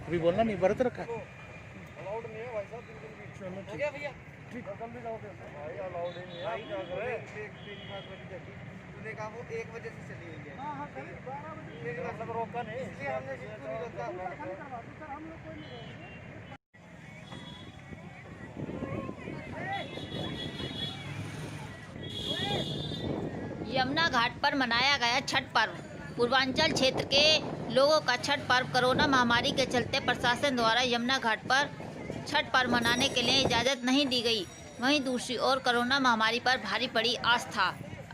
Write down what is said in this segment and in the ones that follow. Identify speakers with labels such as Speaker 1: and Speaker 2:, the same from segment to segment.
Speaker 1: अभी बोलना नहीं, व्रत रखा है।
Speaker 2: अलाउड नहीं है भाई साहब, बिल्कुल भी। चलो ठीक है भैया, ठीक है। जल्दी जाओगे भाई, अलाउड ही नहीं है। भाई क्या करें, मेरी बात बनी जाती, तूने कहा वो 1 बजे से चली हुई है। हां हां, 12 बजे मेरी बात सब रोका नहीं, इसलिए हमने पूरी रोका। सर हम लोग कोई नहीं रहेंगे।
Speaker 3: यमुना घाट पर मनाया गया छठ पर्व। पूर्वांचल क्षेत्र के लोगों का छठ पर्व कोरोना महामारी के चलते प्रशासन द्वारा यमुना घाट पर छठ पर्व मनाने के लिए इजाज़त नहीं दी गई। वहीं दूसरी ओर कोरोना महामारी पर भारी पड़ी आस्था।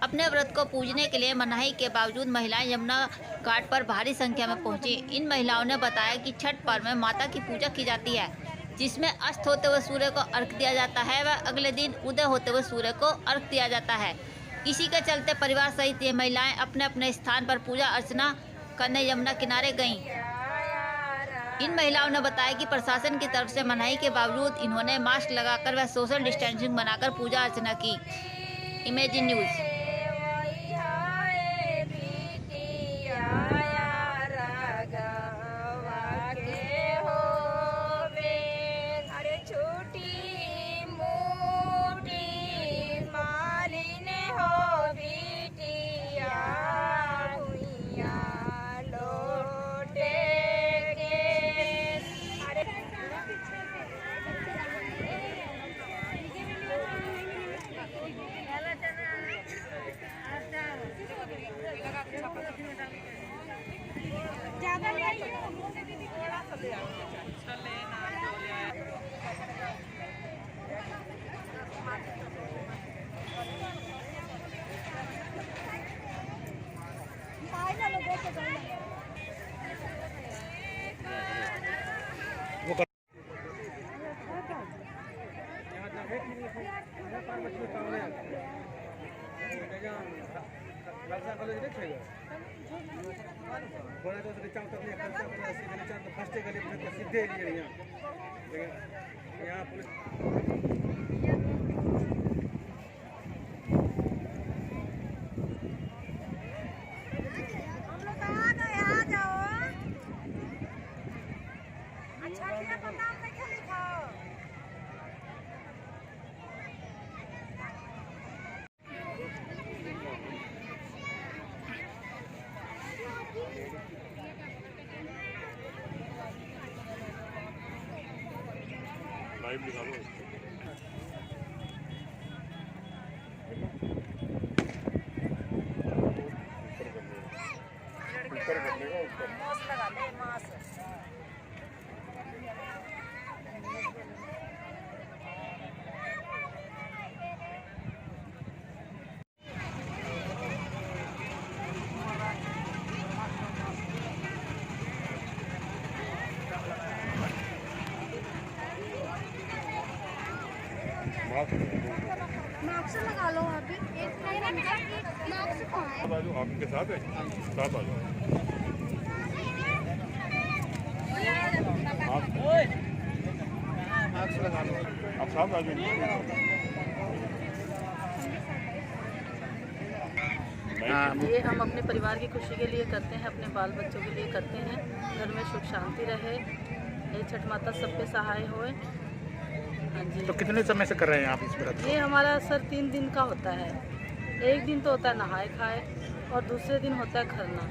Speaker 3: अपने व्रत को पूजने के लिए मनाही के बावजूद महिलाएं यमुना घाट पर भारी संख्या में पहुंची। इन महिलाओं ने बताया कि छठ पर्व में माता की पूजा की जाती है, जिसमें अस्त होते हुए सूर्य को अर्घ्य दिया जाता है व अगले दिन उदय होते हुए सूर्य को अर्घ्य दिया जाता है। इसी के चलते परिवार सहित ये महिलाएं अपने अपने स्थान पर पूजा अर्चना करने यमुना किनारे गईं। इन महिलाओं ने बताया कि प्रशासन की तरफ से मनाही के बावजूद इन्होंने मास्क लगाकर व सोशल डिस्टेंसिंग बनाकर पूजा अर्चना की। Imagine news.
Speaker 4: ज़्यादा ले आइए, थोड़ा सा ले आओ।
Speaker 5: लाइव दिखा दो। ऊपर करने का ऊपर
Speaker 4: मास्क लगा ले, मास्क। मास्क लगा लो अभी। मास्क कहाँ है?
Speaker 5: बाजू आपके साथ है, साथ आ जाओ।
Speaker 1: मास्क लगा लो,
Speaker 5: आप साथ आ जाओ।
Speaker 6: ये हम अपने परिवार की खुशी के लिए करते हैं, अपने बाल बच्चों के लिए करते हैं, घर में सुख शांति रहे, ये छठ माता सब पे सहाय होए। हाँ जी।
Speaker 1: तो कितने समय से कर रहे हैं आप इस व्रत
Speaker 6: ये हमारा सर 3 दिन का होता है। एक दिन तो होता है नहाए खाए और दूसरे दिन होता है खरना,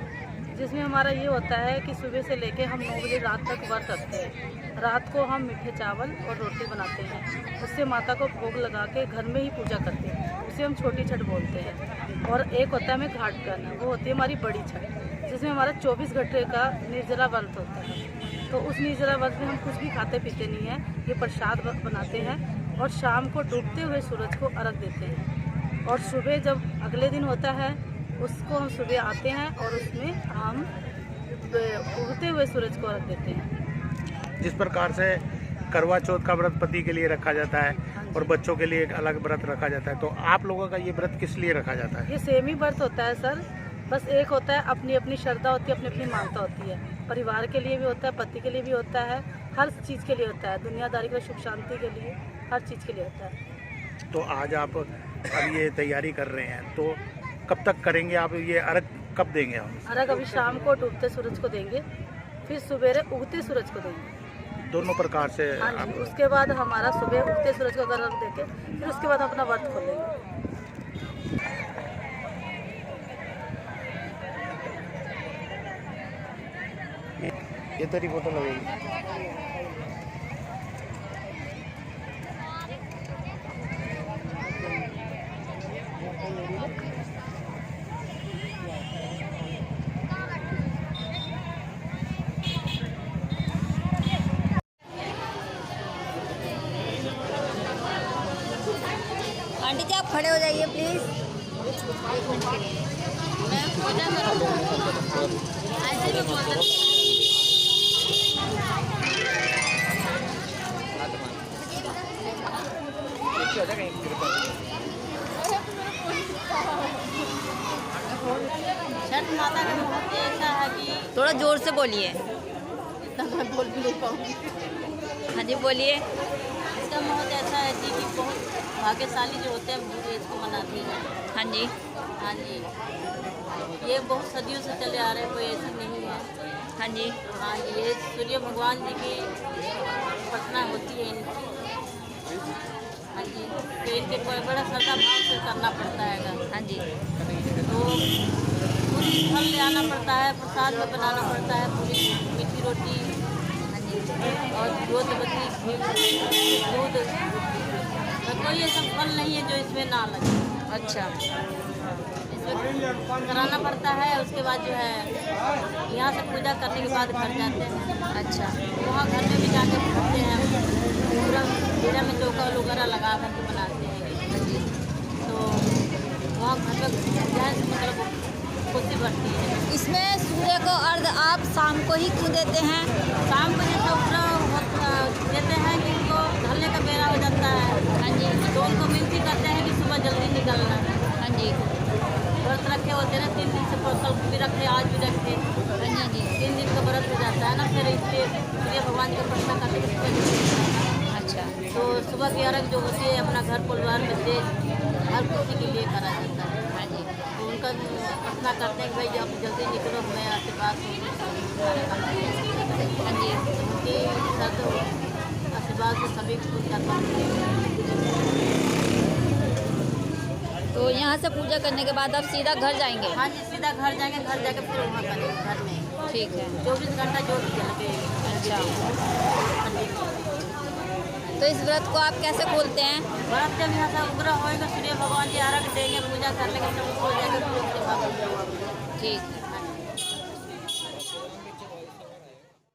Speaker 6: जिसमें हमारा ये होता है कि सुबह से लेके हम 9 बजे रात तक व्रत रखते हैं। रात को हम मीठे चावल और रोटी बनाते हैं, उससे माता को भोग लगा के घर में ही पूजा करते हैं, उसे हम छोटी छठ बोलते हैं। और एक होता है हमें घाट करना, वो होती है हमारी बड़ी छठ, जिसमें हमारा 24 घंटे का निर्जला व्रत होता है। तो उस निर्जला व्रत में हम कुछ भी खाते पीते नहीं हैं, ये प्रसाद बनाते हैं और शाम को डूबते हुए सूरज को अर्घ देते हैं। और सुबह जब अगले दिन होता है उसको हम सुबह आते हैं और उसमें हम उगते हुए सूरज को अर्घ देते हैं।
Speaker 1: जिस प्रकार से करवा चौथ का व्रत पति के लिए रखा जाता है और बच्चों के लिए एक अलग व्रत रखा जाता है, तो आप लोगों का ये व्रत किस लिए रखा जाता है?
Speaker 6: ये सेम ही व्रत होता है सर, बस एक होता है अपनी अपनी श्रद्धा होती है, अपनी अपनी मानता होती है। परिवार के लिए भी होता है, पति के लिए भी होता है, हर चीज़ के लिए होता है, दुनियादारी के सुख शांति के लिए, हर चीज़ के लिए होता है।
Speaker 1: तो आज आप अब ये तैयारी कर रहे हैं, तो कब तक करेंगे आप? ये अर्घ कब देंगे हम?
Speaker 6: अर्घ अभी शाम को डूबते सूरज को देंगे, फिर सवेरे उगते सूरज को देंगे।
Speaker 1: दोनों प्रकार से
Speaker 6: हाँ जी,
Speaker 1: आप
Speaker 6: उसके बाद हमारा सुबह उगते सूरज को अर्घ देके फिर उसके बाद अपना व्रत खोलेंगे।
Speaker 1: ये तेरी फोटो लगेगी।
Speaker 3: आंटी जी आप खड़े हो जाइए प्लीज। मैं पूजा करूँ ऐसे भी बोल सकती हूँ।
Speaker 7: छठ माता का महत्व ऐसा है कि
Speaker 3: थोड़ा जोर से बोलिए।
Speaker 7: इतना मैं बोल भी नहीं पाऊँगी।
Speaker 3: हाँ जी बोलिए।
Speaker 7: इसका महत्व ऐसा है जी कि बहुत भाग्यशाली जो होते हैं वो इसको मनाते हैं।
Speaker 3: हाँ जी।
Speaker 7: हाँ जी, ये बहुत सदियों से चले आ रहे हैं, कोई ऐसा नहीं है।
Speaker 3: हाँ जी।
Speaker 7: हाँ जी, ये सूर्य भगवान जी की उपासना होती है इनकी। हाँ जी, तो इनके बड़ा श्रद्धा भाव से करना पड़ता है।
Speaker 3: हाँ जी।
Speaker 7: तो पूरी फल ले आना पड़ता है, प्रसाद में बनाना पड़ता है, पूरी मीठी रोटी।
Speaker 3: हाँ जी।
Speaker 7: और दूध बत्ती दूध, तो कोई ऐसा फल नहीं है जो इसमें ना लगे।
Speaker 3: अच्छा।
Speaker 7: इसमें कराना पड़ता है। उसके बाद जो है यहाँ से पूजा करने के बाद घर जाते हैं।
Speaker 3: अच्छा।
Speaker 7: वहाँ घर में भी जाके खाते हैं, पूरा डेरा में चौका वगैरह लगा करके बनाते हैं। तो वहाँ घर में गैस मतलब खुशी बढ़ती है।
Speaker 3: इसमें सूर्य को अर्घ आप शाम को ही क्यों देते हैं?
Speaker 7: शाम को जैसे उपरा देते हैं कि उनको ढलने का बेरा हो जाता है।
Speaker 3: हाँ जी।
Speaker 7: तो उनको विनती करते हैं कि सुबह जल्दी निकलना।
Speaker 3: हाँ जी।
Speaker 7: व्रत रखे होते हैं 3 दिन से, कल भी रखे आज भी रखे।
Speaker 3: हाँ जी।
Speaker 7: 3 दिन का व्रत हो जाता है ना, फिर इसलिए सूर्य भगवान की उपासना करने के लिए।
Speaker 3: अच्छा।
Speaker 7: तो सुबह की अर्घ जो होती है अपना घर परिवार में से हर किसी के लिए करा जाता है।
Speaker 3: हाँ जी।
Speaker 7: तो उनका प्रार्थना करते हैं कि भाई जब जल्दी निकलो, हमें आशीर्वाद
Speaker 3: हाँ जी।
Speaker 7: उनकी आशीर्वाद से सभी कुछ करना।
Speaker 3: तो यहाँ से पूजा करने के बाद आप सीधा घर जाएंगे?
Speaker 7: हाँ जी, सीधा घर जाएंगे, घर जाके फिर वहाँ करेंगे घर में।
Speaker 3: ठीक है।
Speaker 7: 24 घंटा जो भी चलते हैं।
Speaker 3: अच्छा।
Speaker 7: हाँ जी।
Speaker 3: तो इस व्रत को आप कैसे खोलते हैं?
Speaker 7: व्रत जब यहाँ से उग्र होएगा, सूर्य भगवान जी अर्घ देंगे, पूजा कर लेंगे, सब हो जाएगा, फिर उसके बाद
Speaker 3: ठीक है।